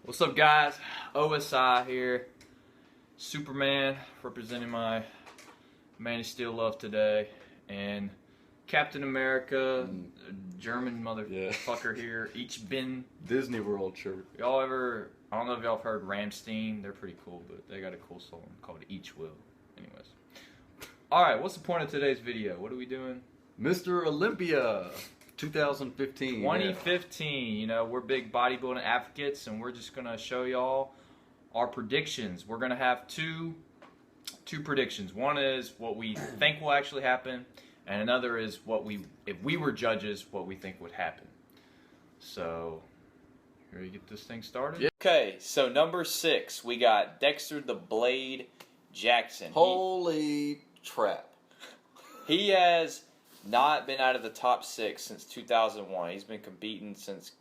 What's up, guys? OSI here. Superman representing my Man of Steel love today, and Captain America, German motherfucker here. Each been Disney World shirt. y'all ever? I don't know if y'all have heard Ramstein. They're pretty cool, but they got a cool song called Each Will. Anyways, all right. What's the point of today's video? What are we doing? Mr. Olympia, 2015. 2015. You know, we're big bodybuilding advocates, and we're just gonna show y'all our predictions. We're gonna have two predictions. One is what we think will actually happen, and another is what we, if we were judges, what we think would happen. So, here you get this thing started. Yeah. Okay, so number 6, we got Dexter the Blade Jackson. Holy trap. He has not been out of the top 6 since 2001. He's been competing since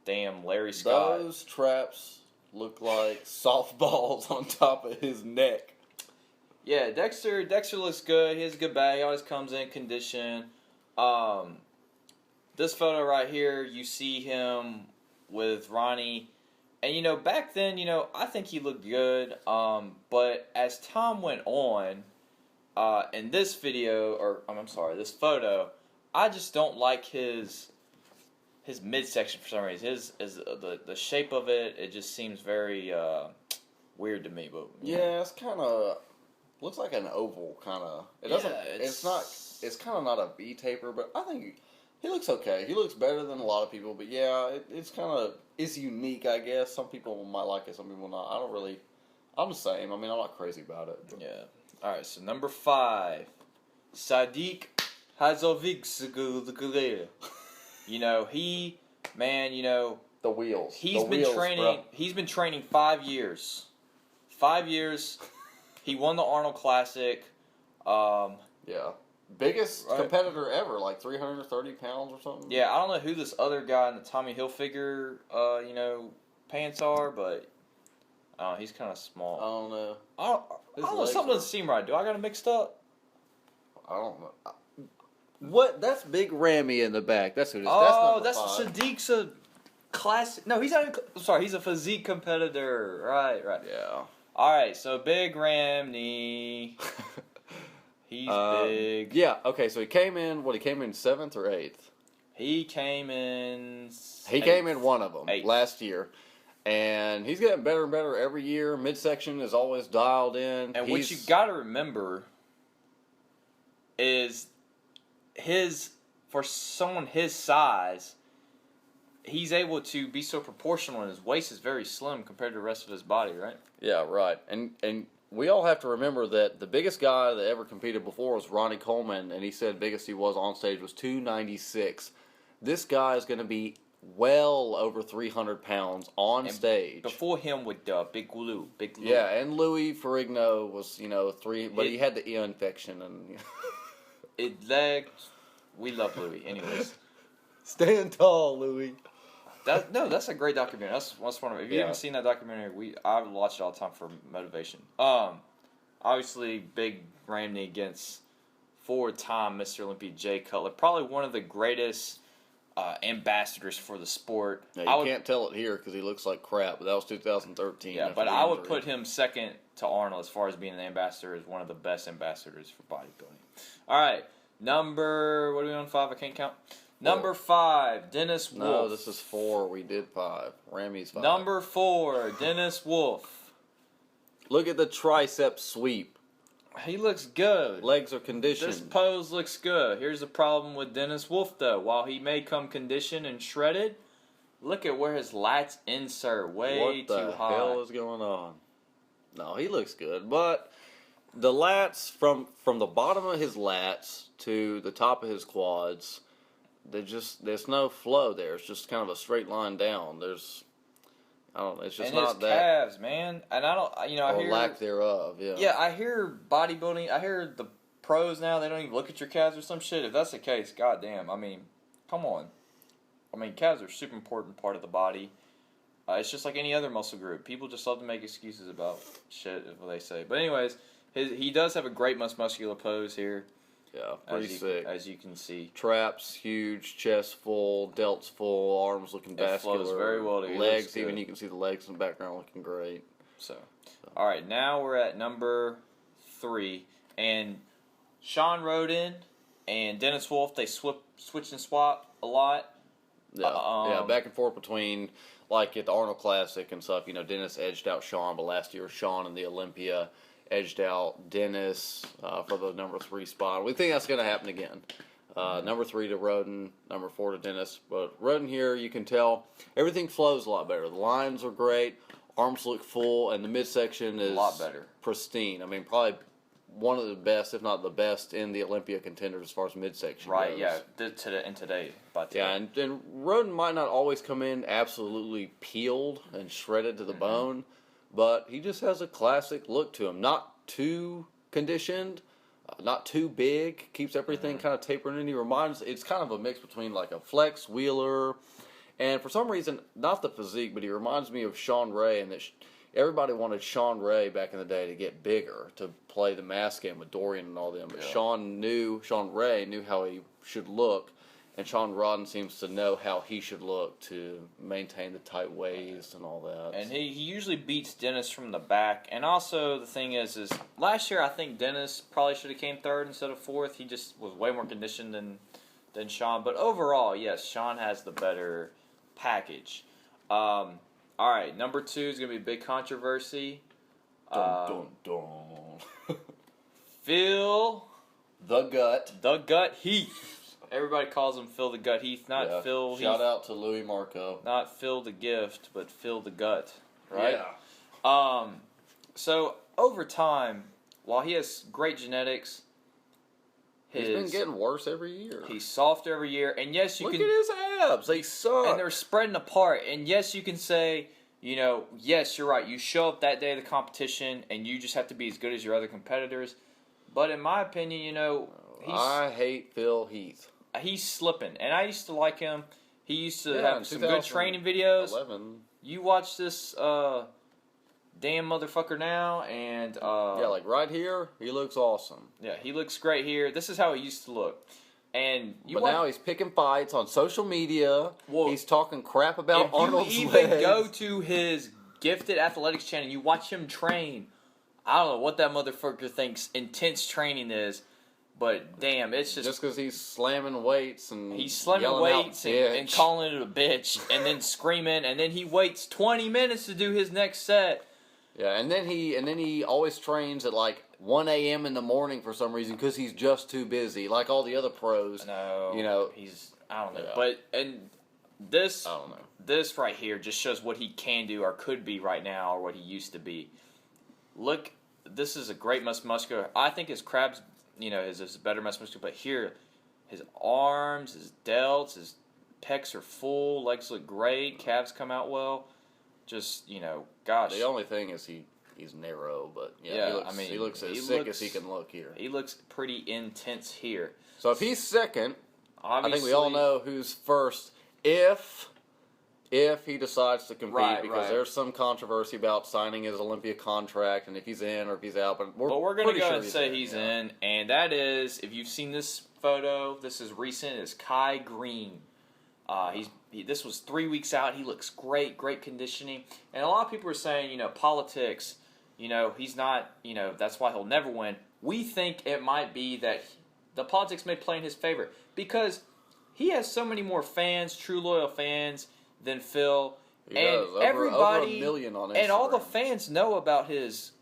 Larry Scott. Those traps look like softballs on top of his neck. Yeah, Dexter looks good. He has a good bag. He always comes in condition. This photo right here, you see him with Ronnie. And, you know, back then, you know, I think he looked good. But as time went on, in this video, or I'm sorry, this photo, I just don't like his midsection for some reason. The shape of it, it just seems very weird to me. But yeah, it's kind of looks like an oval kind of. It doesn't. It's not. It's kind of not a V taper, but I think he looks okay. He looks better than a lot of people. But yeah, it's kind of unique, I guess. Some people might like it, some people not. I don't really. I'm the same. I mean, I'm not crazy about it. But. Yeah. All right. So number 5, Sadiq Hazovic. You know, you know, the wheels. He's been training 5 years. 5 years. He won the Arnold Classic. Yeah. Biggest competitor ever, like 330 pounds or something. Yeah, I don't know who this other guy in the Tommy Hilfiger, you know, pants are, but he's kind of small. I don't know. I don't know. Something doesn't seem right. Do I got it mixed up? I don't know. What? That's Big Rammy in the back. That's who it is. Oh, that's Sadiq's a classic. No, he's not. I'm sorry, he's a physique competitor. Right. Yeah. All right, so Big Ramney. He's big. Yeah. Okay. So he came in. What? He came in 7th or 8th. He came in. He came in one of them 8th. last year, and he's getting better and better every year. Midsection is always dialed in. And what you got to remember is for someone his size, he's able to be so proportional, and his waist is very slim compared to the rest of his body, right? Yeah, right. And we all have to remember that the biggest guy that ever competed before was Ronnie Coleman, and he said biggest he was on stage was 296. This guy is going to be well over 300 pounds on stage. Before him with Big Lou. Yeah, and Louis Ferrigno was, you know, but he had the ear infection. And we love Louis. Anyways. Stand tall, Louis. That's a great documentary. That's one of it. If you haven't seen that documentary, I watch it all the time for motivation. Obviously, Big Ramney against 4-time Mr. Olympia Jay Cutler, probably one of the greatest ambassadors for the sport. Yeah, you can't tell it here because he looks like crap, but that was 2013. Yeah, but I would put him second to Arnold as far as being an ambassador, as one of the best ambassadors for bodybuilding. All right, what are we on 5? I can't count. Number 5, Dennis Wolf. No, this is 4. We did 5. Rammy's 5. Number 4, Dennis Wolf. Look at the tricep sweep. He looks good. Legs are conditioned. This pose looks good. Here's the problem with Dennis Wolf, though. While he may come conditioned and shredded, look at where his lats insert way too high. What the hell is going on? No, he looks good, but the lats from the bottom of his lats to the top of his quads, there's no flow there. It's just kind of a straight line down. It's just not that. Calves, man. And I hear lack thereof. Yeah. Yeah, I hear bodybuilding. I hear the pros now. They don't even look at your calves or some shit. If that's the case, goddamn. I mean, come on. I mean, calves are a super important part of the body. It's just like any other muscle group. People just love to make excuses about shit, is what they say. But anyways, he does have a great muscular pose here. Yeah, pretty sick. As you can see. Traps huge, chest full, delts full, arms looking vascular. Flows very well together. Legs, even you can see the legs in the background looking great. So, all right, now we're at number 3, and Sean Roden and Dennis Wolf, they switch and swap a lot. Yeah, back and forth between, like at the Arnold Classic and stuff. Dennis edged out Sean, but last year Sean in the Olympia edged out Dennis for the number 3 spot. We think that's going to happen again. Number 3 to Roden, number 4 to Dennis. But Roden here, you can tell everything flows a lot better. The lines are great, arms look full, and the midsection is a lot better, pristine. I mean, probably one of the best, if not the best, in the Olympia contenders as far as midsection goes. goes. Yeah, today. Yeah, and Roden might not always come in absolutely peeled and shredded to the bone, but he just has a classic look to him. Not too conditioned, not too big, keeps everything kind of tapering in. It's kind of a mix between like a Flex Wheeler, and for some reason, not the physique, but he reminds me of Sean Ray, and that everybody wanted Sean Ray back in the day to get bigger, to play the mask game with Dorian and all them, but Sean Ray knew how he should look, and Sean Roden seems to know how he should look to maintain the tight waist and all that. And he usually beats Dennis from the back. And also the thing is last year I think Dennis probably should have came 3rd instead of 4th. He just was way more conditioned than Sean. But overall, yes, Sean has the better package. All right, number 2 is going to be a big controversy. Dun, dun, dun. Phil the Gut Heath. Everybody calls him Phil the Gut Heath, not Phil. Shout out to Louis Marco. Not Phil the Gift, but Phil the Gut, right? Yeah. So over time, while he has great genetics, he's been getting worse every year. He's softer every year, and yes, you Look can at his abs; they suck, and they're spreading apart. And yes, you can say, yes, you're right. You show up that day of the competition, and you just have to be as good as your other competitors. But in my opinion, I hate Phil Heath. He's slipping, and I used to like him. He used to have some good training videos. You watch this damn motherfucker now, and like right here, he looks awesome. Yeah, he looks great here. This is how he used to look, and now he's picking fights on social media. Well, he's talking crap about Arnold's legs. If you even go to his Gifted Athletics channel, and you watch him train. I don't know what that motherfucker thinks intense training is. But damn, it's just because he's slamming weights and and calling it a bitch and then screaming, and then he waits 20 minutes to do his next set. Yeah, and then he always trains at like 1 a.m. in the morning for some reason because he's just too busy, like all the other pros. No, I don't know. Yeah. But this I don't know. This right here just shows what he can do or could be right now or what he used to be. Look, this is a great muscular. I think his crabs. His better muscular, but here, his arms, his delts, his pecs are full, legs look great, calves come out well. Just, gosh. The only thing is he's narrow, but he looks as sick as he can look here. He looks pretty intense here. So if he's second, obviously, I think we all know who's first if he decides to compete, because there's some controversy about signing his Olympia contract and if he's in or if he's out. But we're going to go sure and say he's in, and that is, if you've seen this photo, this is recent, is Kai Greene. This was 3 weeks out. He looks great conditioning. And a lot of people are saying, politics, he's not, that's why he'll never win. We think it might be that the politics may play in his favor because he has so many more fans, true loyal fans, than Phil, everybody, over 1 million on Instagram. And all the fans know about his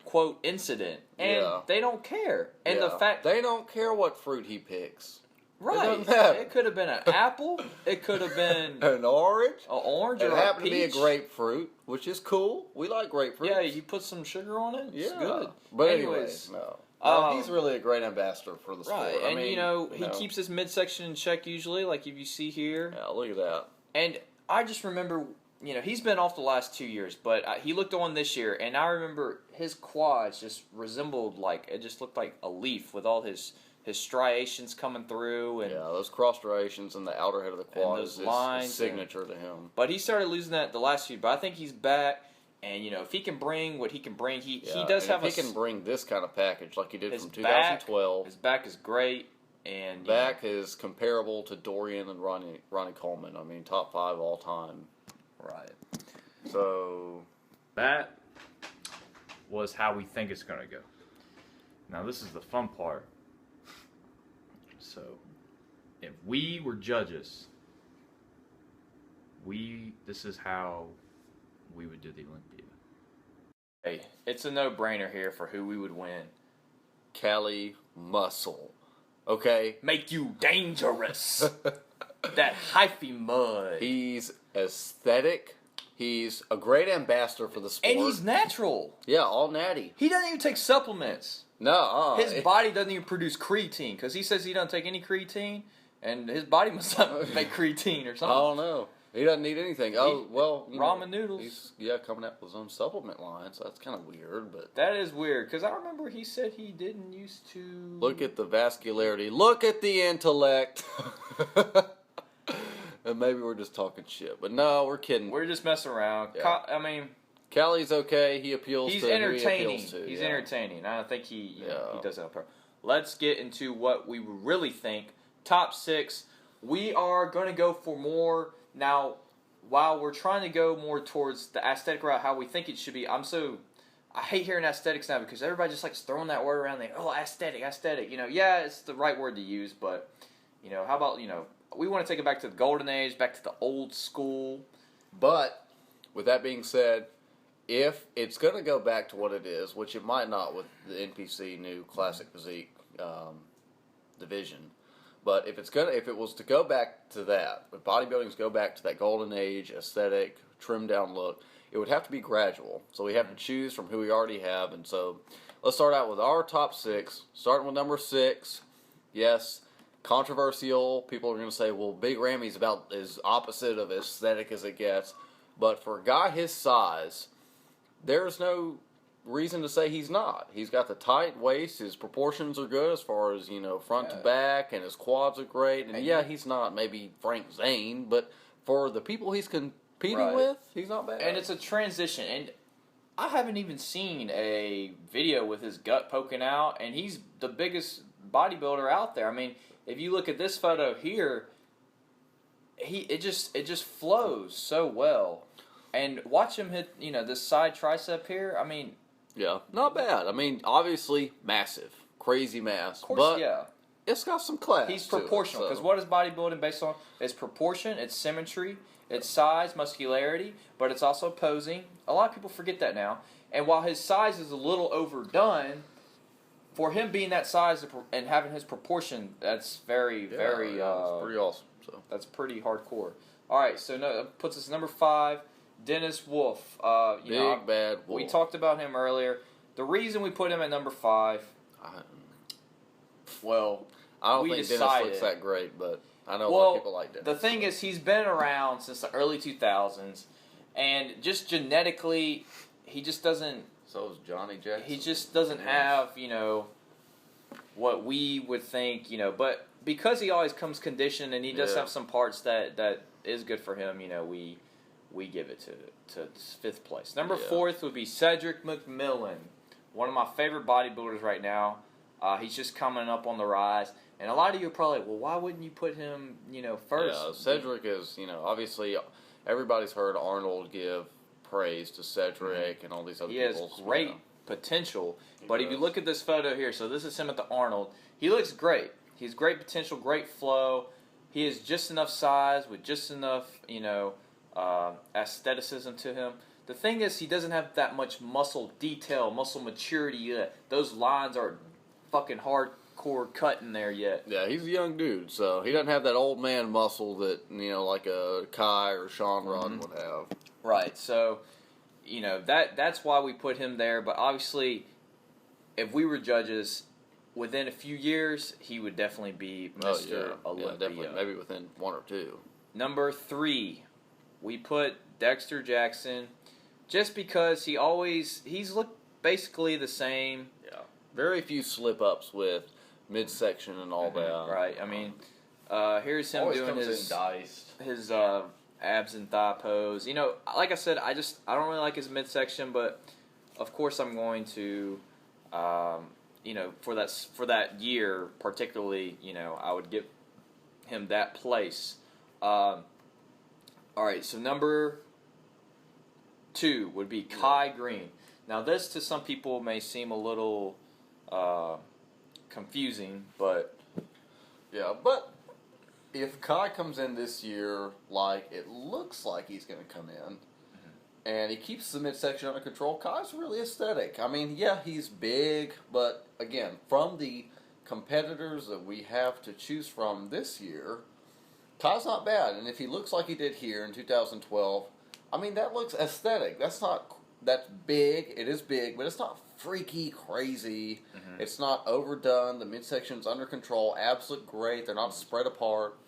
quote incident, and they don't care. And the fact they don't care what fruit he picks, right? It could have been an apple. It could have been an orange. It happened to be a grapefruit, which is cool. We like grapefruit. Yeah, you put some sugar on it. It's good. But anyways, he's really a great ambassador for the sport. Right, and he keeps his midsection in check usually, like if you see here. Yeah, look at that. And I just remember, he's been off the last 2 years, but he looked on this year, and I remember his quads just resembled it just looked like a leaf with all his striations coming through. And those cross striations in the outer head of the quad those lines is signature to him. But he started losing that the last few, but I think he's back, And if he can bring what he can bring, he does and have. If he can bring this kind of package like he did from 2012, his back is great, and back is comparable to Dorian and Ronnie Coleman. I mean, top 5 all time. Right. So that was how we think it's going to go. Now this is the fun part. So if we were judges, this is how we would do the Olympia. Hey, it's a no-brainer here for who we would win. Cali Muscle. Okay? Make you dangerous. That hyphy mud. He's aesthetic. He's a great ambassador for the sport. And he's natural. Yeah, all natty. He doesn't even take supplements. No. His body doesn't even produce creatine because he says he doesn't take any creatine, and his body must not make creatine or something. I don't know. He doesn't need anything. Ramen noodles. He's coming out with his own supplement line, so that's kind of weird. But that is weird because I remember he said he didn't used to. Look at the vascularity. Look at the intellect. And maybe we're just talking shit, but no, we're kidding. We're just messing around. Yeah. I mean, Cali's okay. He appeals. He's to entertaining. Who he appeals to. He's yeah. entertaining. I don't think he does that on purpose. Let's get into what we really think. Top 6. We are going to go for more now. While we're trying to go more towards the aesthetic route, how we think it should be, I hate hearing aesthetics now because everybody just likes throwing that word around there. Oh, aesthetic. Yeah, it's the right word to use, but, how about, we want to take it back to the golden age, back to the old school. But, with that being said, if it's going to go back to what it is, which it might not with the NPC new classic physique division, but if it was to go back to that, if bodybuilding's go back to that golden age aesthetic, trimmed down look, it would have to be gradual. So we have to choose from who we already have, and so let's start out with our top 6. Starting with number 6, yes, controversial. People are going to say, well, Big Rammy's about as opposite of aesthetic as it gets, but for a guy his size, there's no reason to say he's not. He's got the tight waist. His proportions are good as far as, front to back, and his quads are great. And he's not maybe Frank Zane, but for the people he's competing with, he's not bad. And it's a transition. And I haven't even seen a video with his gut poking out, and he's the biggest bodybuilder out there. I mean, if you look at this photo here, it just flows so well. And watch him hit, this side tricep here. I mean, yeah, not bad. I mean, obviously massive, crazy mass. Of course, but yeah. It's got some class. He's proportional because what is bodybuilding based on? It's proportion, it's symmetry, it's size, muscularity, but it's also posing. A lot of people forget that now. And while his size is a little overdone, for him being that size and having his proportion, that's very it's pretty awesome. So that's pretty hardcore. All right, so that puts us number 5. Dennis Wolf. Big bad Wolf. We talked about him earlier. The reason we put him at number 5, I don't think Dennis looks that great, but I know a lot of people like Dennis. The thing is, he's been around since the early 2000s, and just genetically, he just doesn't... So is Johnny Jackson. He just doesn't have, what we would think, but because he always comes conditioned and he does have some parts that is good for him, we give it to 5th place. Number 4th would be Cedric McMillan, one of my favorite bodybuilders right now. He's just coming up on the rise. And a lot of you are probably like, well, why wouldn't you put him, first? Yeah, Cedric is, obviously everybody's heard Arnold give praise to Cedric and all these other people. He has great potential. But if you look at this photo here, so this is him at the Arnold. He looks great. He's great potential, great flow. He has just enough size with just enough, aestheticism to him. The thing is, he doesn't have that much muscle detail, muscle maturity yet. Those lines are fucking hardcore cut in there yet. Yeah, he's a young dude, so he doesn't have that old man muscle that, like a Kai or Sean Rod would have. Right, so, that's why we put him there. But obviously, if we were judges, within a few years, he would definitely be Mr. Olympia. Yeah, definitely. Maybe within 1 or 2. Number 3, we put Dexter Jackson, just because he's looked basically the same. Yeah. Very few slip-ups with midsection and all that. Right. I mean, here's him doing his abs and thigh pose. You know, like I said, I don't really like his midsection, but of course I'm going to, you know, for that year particularly, you know, I would give him that place. All right, so number 2 would be Kai Greene. Now, this to some people may seem a little confusing, but yeah, but if Kai comes in this year like it looks like he's going to come in, and he keeps the midsection under control, Kai's really aesthetic. I mean, yeah, he's big, but again, from the competitors that we have to choose from this year, Kai's not bad. And if he looks like he did here in 2012, I mean, that looks aesthetic. That's big. It is big, but it's not freaky, crazy. Mm-hmm. It's not overdone. The midsection's under control. Abs look great. They're not spread apart.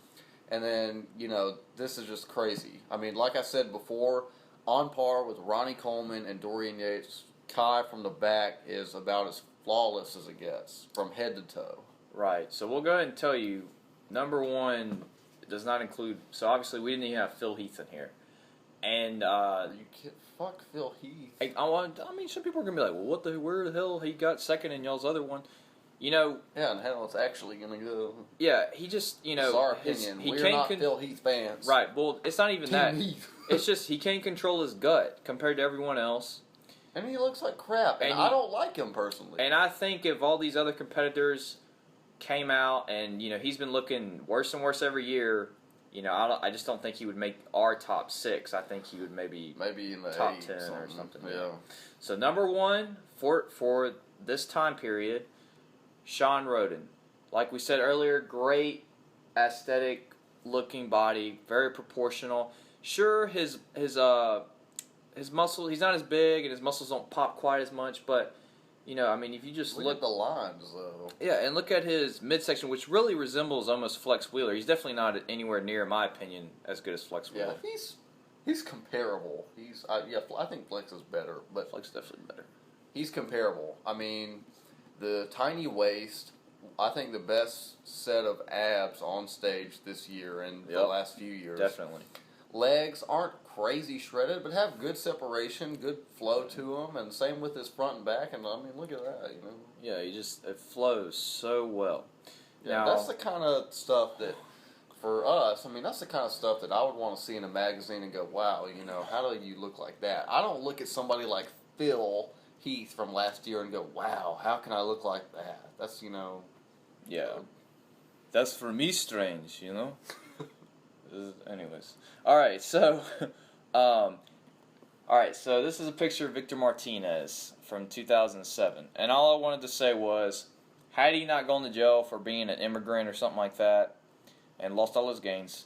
And then, you know, this is just crazy. I mean, like I said before, on par with Ronnie Coleman and Dorian Yates, Kai from the back is about as flawless as it gets, from head to toe. Right. So we'll go ahead and tell you, number 1 does not include, so obviously we didn't even have Phil Heath in here. And fuck Phil Heath. I mean, some people are gonna be like, "Well, where the hell he got second in y'all's other one?" You know. Yeah, and how it's actually gonna go. Yeah, he just, you know, it's our opinion. We're not Phil Heath fans. Right. Well, it's not even Team that. Heath. It's just he can't control his gut compared to everyone else. And he looks like crap. And I don't like him personally. And I think if all these other competitors came out and, you know, he's been looking worse and worse every year. You know, I just don't think he would make our top 6. I think he would maybe in the top 10 or something. Yeah. So number 1 for this time period, Sean Roden. Like we said earlier, great aesthetic looking body, very proportional. Sure, his muscle, he's not as big and his muscles don't pop quite as much, but you know, I mean, if you just look at the lines, though. Yeah, and look at his midsection, which really resembles almost Flex Wheeler. He's definitely not anywhere near, in my opinion, as good as Flex Wheeler. Yeah, he's comparable. I think Flex is better, but Flex is definitely better. He's comparable. I mean, the tiny waist. I think the best set of abs on stage this year and the last few years. Definitely. Legs aren't crazy shredded, but have good separation, good flow to them, and same with his front and back. And I mean, look at that, you know. Yeah, it flows so well. Yeah, that's the kind of stuff that, for us, I mean, that's the kind of stuff that I would want to see in a magazine and go, wow, you know, how do you look like that? I don't look at somebody like Phil Heath from last year and go, wow, how can I look like that? That's, you know. Yeah. That's for me strange, you know. Anyways, all right. So this is a picture of Victor Martinez from 2007, and all I wanted to say was, had he not gone to jail for being an immigrant or something like that, and lost all his gains,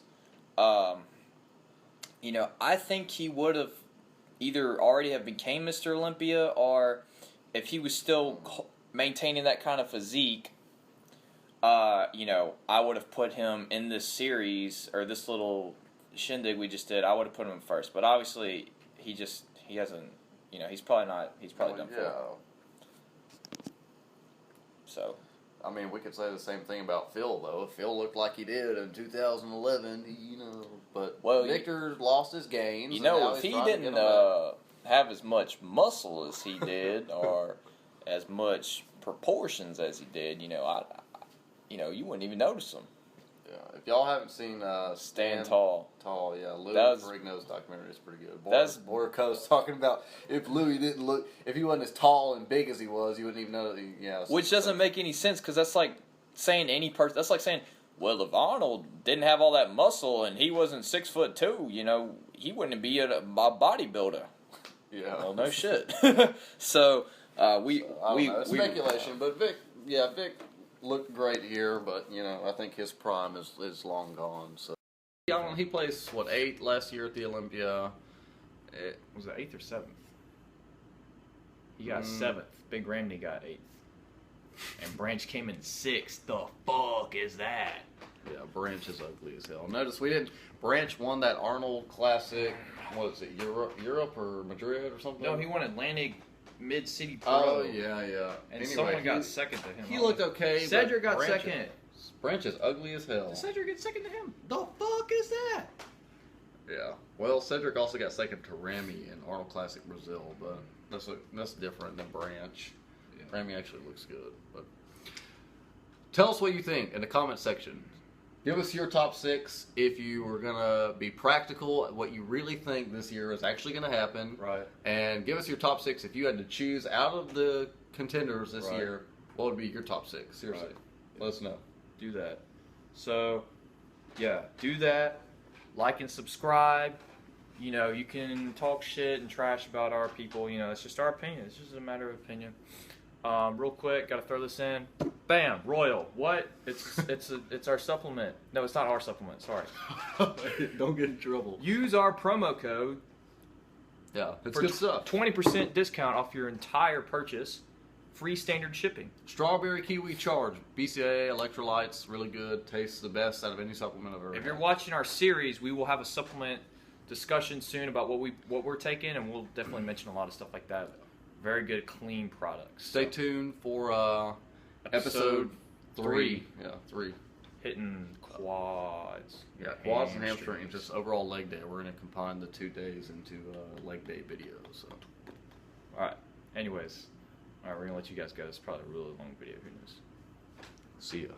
you know, I think he would have either already have became Mr. Olympia, or if he was still maintaining that kind of physique. You know, I would have put him in this series, or this little shindig we just did, I would have put him first. But obviously, he hasn't, you know, he's probably done for it. So. I mean, we could say the same thing about Phil, though. If Phil looked like he did in 2011, you know, but Victor lost his gains. You know, if he didn't have as much muscle as he did, or as much proportions as he did, you know, you wouldn't even notice him. Yeah, if y'all haven't seen Stand Tall, yeah, Louis Ferrigno's documentary is pretty good. Border Coast talking about if he wasn't as tall and big as he was, you wouldn't even know that. Which doesn't make any sense, because that's like saying that's like saying, well, if Arnold didn't have all that muscle and he wasn't 6'2", you know, he wouldn't be a bodybuilder. Yeah. Well, no shit. So it's speculation, but Vic looked great here, but you know, I think his prime is long gone. So he placed 8th last year at the Olympia. Was it 8th or 7th? He got 7th. Big Randy got 8th, and Branch came in 6th. The fuck is that? Yeah, Branch is ugly as hell. Notice Branch won that Arnold Classic. What is it? Europe or Madrid or something? No, he won Atlantic Mid-City Pro. Oh, yeah. And anyway, someone got second to him. He looked okay. Cedric got second. Branch is ugly as hell. Did Cedric get second to him? The fuck is that? Yeah. Well, Cedric also got second to Remy in Arnold Classic Brazil, but that's different than Branch. Yeah. Remy actually looks good. But tell us what you think in the comment section. Give us your top 6 if you were going to be practical, what you really think this year is actually going to happen. Right. And give us your top 6 if you had to choose out of the contenders this year, what would be your top 6? Seriously. Right. Let us know. Do that. So, yeah, do that. Like and subscribe. You know, you can talk shit and trash about our people. You know, it's just our opinion. It's just a matter of opinion. Real quick, got to throw this in. Bam, Royal. What? It's our supplement. No, it's not our supplement. Sorry. Don't get in trouble. Use our promo code. Yeah, it's for good stuff. 20% discount off your entire purchase. Free standard shipping. Strawberry Kiwi Charge. BCAA electrolytes, really good. Tastes the best out of any supplement I've ever had. If you're watching our series, we will have a supplement discussion soon about what we're taking, and we'll definitely mention a lot of stuff like that. Very good, clean products. Stay tuned for episode 3. Yeah, 3. Hitting quads. Yeah, quads and hamstrings. Just overall leg day. We're going to combine the 2 days into a leg day video. So, all right. Anyways, all right, we're going to let you guys go. It's probably a really long video. Who knows? See ya.